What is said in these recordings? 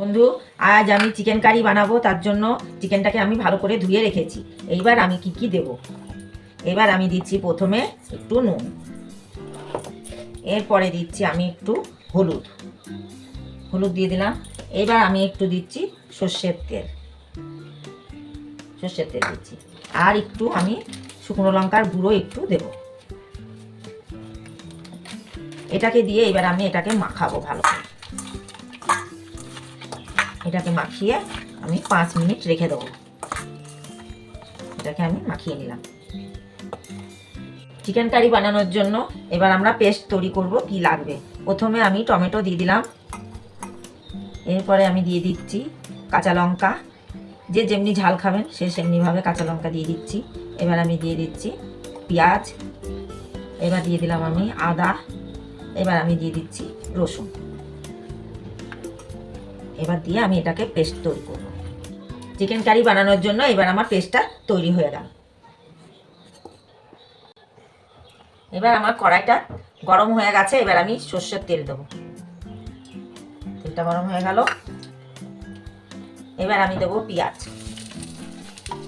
বন্ধু, আজ আমি চিকেন কারি বানাবো। তার জন্য চিকেনটাকে আমি ভালো করে ধুয়ে রেখেছি। এইবার আমি কি দেব? এবার আমি দিচ্ছি প্রথমে একটু নুন, এরপরে দিচ্ছি আমি একটু হলুদ হলুদ দিয়ে দিলাম। এবার আমি একটু দিচ্ছি সর্ষের তেল দিচ্ছি, আর একটু আমি শুকনো লঙ্কার গুঁড়ো একটু দেব। এটাকে দিয়ে এবার আমি এটাকে মাখাবো ভালো করে। এটাকে মাখিয়ে আমি 5 মিনিট রেখে দেবো। এটাকে আমি মাখিয়ে নিলাম। চিকেন কারি বানানোর জন্য এবার আমরা পেস্ট তৈরি করব। কি লাগবে? প্রথমে আমি টমেটো দিয়ে দিলাম, এরপরে আমি দিয়ে দিচ্ছি কাঁচা লঙ্কা। যে যেমনি ঝাল খাবেন সে সেমনিভাবে কাঁচা লঙ্কা দিয়ে দিচ্ছি। এবার আমি দিয়ে দিচ্ছি পেঁয়াজ, এবার দিয়ে দিলাম আমি আদা, এবার আমি দিয়ে দিচ্ছি রসুন। এবার দিয়ে আমি এটাকে পেস্ট তৈরি করব। চিকেন কারি বানানোর জন্য এবার আমার পেস্টটা তৈরি হয়ে গেল। এবার আমার কড়াইটা গরম হয়ে গেছে। এবার আমি সর্ষের তেল দেবো। তেলটা গরম হয়ে গেল। এবার আমি দেবো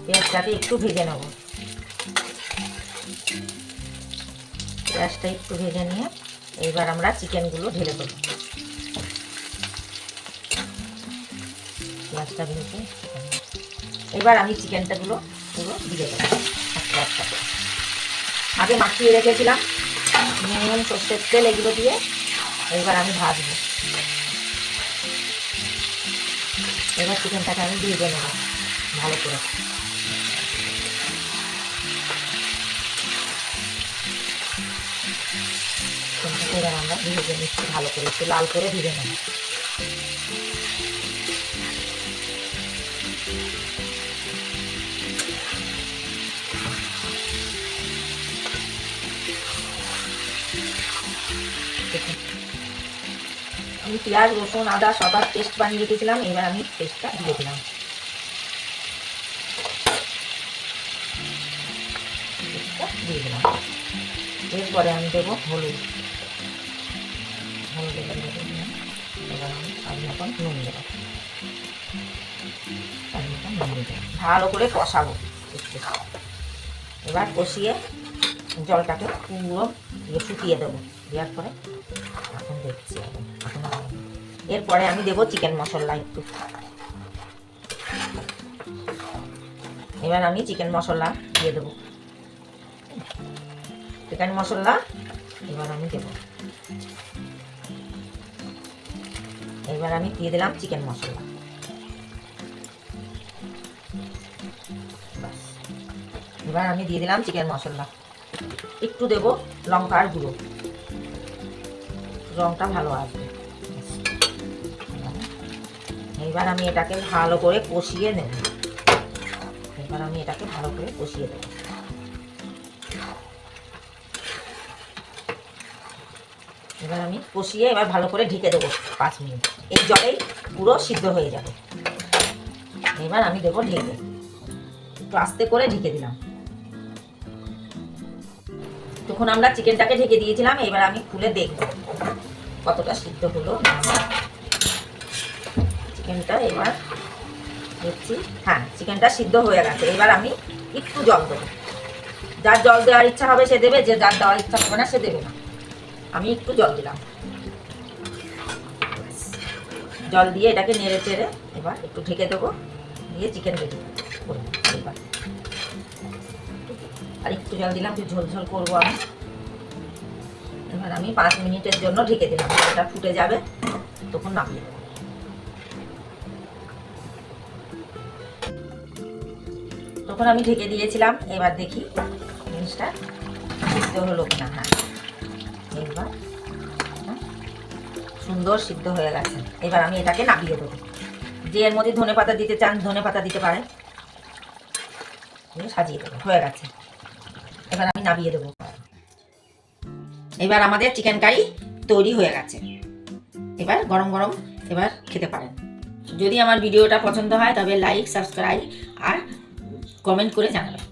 পেঁয়াজটাকে একটু ভেজে নেব। পেঁয়াজটা একটু ভেজে নিয়ে এবার আমরা চিকেনগুলো ঢেলে দেবো। পেঁয়াজটা ভেজে এবার আমি চিকেনটাগুলো পুরো দিয়ে দেবো। আগে মাখিয়ে রেখেছিলাম নুন, সর্ষের তেল, এগুলো দিয়ে এবার আমি ভাজবো। এবার চিকেনটাকে আমি ভেজে নেব ভালো করে। এবার আমরা ভেজে নিচ্ছি ভালো করে, একটু লাল করে ভেজে নেব। আমি পেঁয়াজ, রসুন, আদা সবার পেস্ট বানিয়ে রেখেছিলাম। এবার আমি পেস্টটা দিয়ে দিলাম। এরপরে আমি দেবো হলুদ। এবার আমি স্বাদ মতন নুন দেবো। ভালো করে কষাবো। এবার কষিয়ে জলটাকে পুরো শুকিয়ে দেবো। দেওয়ার পরে এখন দেখছি এরপরে আমি দেবো চিকেন মশলা একটু। এবার আমি চিকেন মশলা দিয়ে দেবো। চিকেন মশলা এবার আমি দেবো। এবার আমি দিয়ে দিলাম চিকেন মশলা। এবার আমি দিয়ে দিলাম চিকেন মশলা। একটু দেবো লঙ্কার গুঁড়ো, রংটা ভালো আসবে। এবার আমি এটাকে ভালো করে কষিয়ে নেব। এবার আমি এটাকে ভালো করে কষিয়ে দেব। এবার আমি কষিয়ে এবার ভালো করে ঢেকে দেবো 5 মিনিট। এই জলেই পুরো সিদ্ধ হয়ে যাবে। এবার আমি দেবো ঢেকে, একটু আস্তে করে ঢেকে দিলাম। তখন আমরা চিকেনটাকে ঢেকে দিয়েছিলাম। এবার আমি খুলে দেখব কতটা সিদ্ধ হলো চিকেনটা। এবার দেখছি হ্যাঁ, চিকেনটা সিদ্ধ হয়ে গেছে। এবার আমি একটু জল দেবো। যার জল দেওয়ার ইচ্ছা হবে সে দেবে, যে যার দেওয়ার ইচ্ছা হবে না সে দেবে না। আমি একটু জল দিলাম। জল দিয়ে এটাকে নেড়ে চেড়ে এবার একটু ঢেকে দেবো। দিয়ে চিকেন রেডি করবো। এবার আর একটু জল দিলাম, একটু ঝোল ঝোল করবো আমি। এবার আমি 5 মিনিটের জন্য ঢেকে দিলাম। এটা ফুটে যাবে, তখন নামিয়ে দেবো। তখন আমি ঢেকে দিয়েছিলাম। এবার দেখি জিনিসটা সিদ্ধ হলো কিনা। হ্যাঁ, এবার সুন্দর সিদ্ধ হয়ে গেছে। এবার আমি এটাকে নামিয়ে দেবো। যে এর মধ্যে ধনেপাতা দিতে চান ধনেপাতা দিতে পারে। সাজিয়ে দেবো। হয়ে গেছে। এবার আমি নামিয়ে দেবো। এবার আমাদের চিকেন কারি তৈরি হয়ে গেছে। এবার গরম গরম এবার খেতে পারেন। যদি আমার ভিডিওটা পছন্দ হয় তবে লাইক, সাবস্ক্রাইব আর কমেন্ট করে জানাবেন।